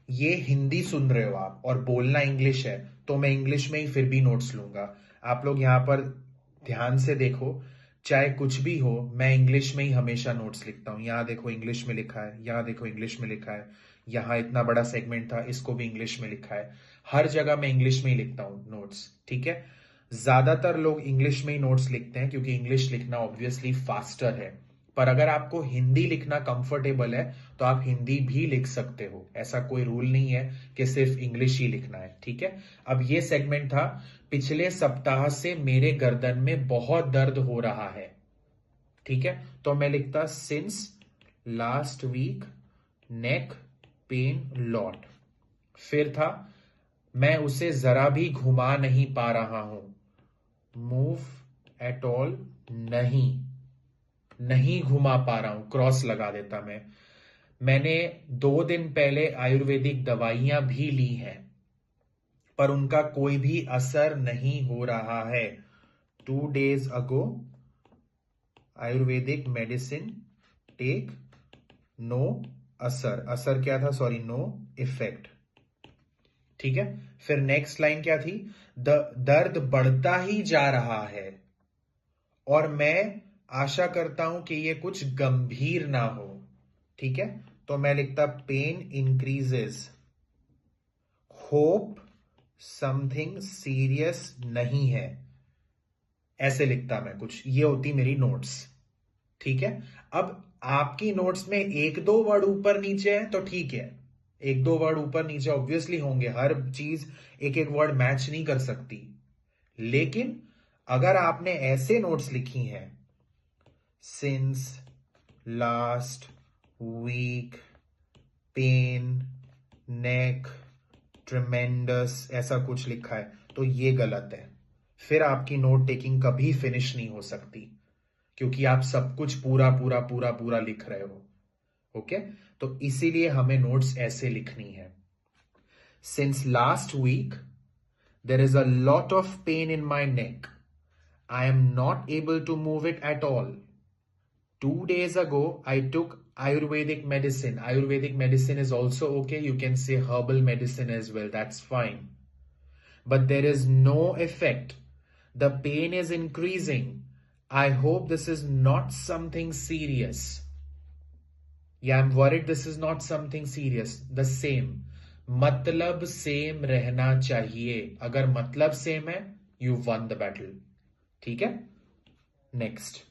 ये हिंदी सुन रहे हो आप और बोलना इंग्लिश है, तो मैं इंग्लिश में ही फिर भी नोट्स लूंगा। आप लोग यहाँ पर ध्यान से देखो, चाहे कुछ भी हो, मैं इंग्लिश में ही हमेशा नोट्स लिखता हूँ। यहाँ देखो इंग्लिश में लिखा है, यहाँ देखो इंग्लिश में लिखा है, यहाँ इतना बड़ा सेगमेंट था, इसको भी इंग्लिश में लिखा है। हर जगह मैं इंग्लिश में ही लिखता हूँ नोट्स, ठीक है। ज्यादातर लोग इंग्लिश में ही नोट्स लिखते हैं क्योंकि इंग्लिश लिखना ऑब्वियसली फास्टर है। पर अगर आपको हिंदी लिखना कंफर्टेबल है तो आप हिंदी भी लिख सकते हो, ऐसा कोई रूल नहीं है कि सिर्फ इंग्लिश ही लिखना है, ठीक है। अब ये सेगमेंट था, पिछले सप्ताह से मेरे गर्दन में बहुत दर्द हो रहा है, ठीक है। तो मैं लिखता since last week neck pain lot. फिर था मैं उसे जरा भी घुमा नहीं पा रहा हूं, मूव एट ऑल, नहीं, नहीं घुमा पा रहा हूं, क्रॉस लगा देता मैं। मैंने 2 दिन पहले आयुर्वेदिक दवाइयां भी ली हैं पर उनका कोई भी असर नहीं हो रहा है। 2 days ago Ayurvedic medicine take, no असर, असर क्या था, सॉरी, नो इफेक्ट, ठीक है। फिर नेक्स्ट लाइन क्या थी, दर्द बढ़ता ही जा रहा है और मैं आशा करता हूं कि यह कुछ गंभीर ना हो, ठीक है। तो मैं लिखता pain increases, hope something serious नहीं है, ऐसे लिखता मैं कुछ। ये होती मेरी नोट्स, ठीक है। अब आपकी नोट्स में एक दो वर्ड ऊपर नीचे है तो ठीक है, एक दो वर्ड ऊपर नीचे ऑब्वियसली होंगे, हर चीज एक एक वर्ड मैच नहीं कर सकती। लेकिन अगर आपने ऐसे नोट्स लिखी हैं, since last week pain neck tremendous, ऐसा कुछ लिखा है तो ये गलत है। फिर आपकी नोट टेकिंग कभी फिनिश नहीं हो सकती क्योंकि आप सब कुछ पूरा पूरा पूरा पूरा लिख रहे हो, ओके। तो इसीलिए हमें नोट्स ऐसे लिखनी है। Since last week there is a lot of pain in my neck, I am not able to move it at all. 2 days ago I took Ayurvedic medicine. Ayurvedic medicine is also okay, you can say herbal medicine as well, that's fine, but there is no effect, the pain is increasing, I hope this is not something serious, yeah, I'm worried this is not something serious। the same, मतलब same रहना चाहिए, अगर मतलब same है, you won the battle, ठीक है। Next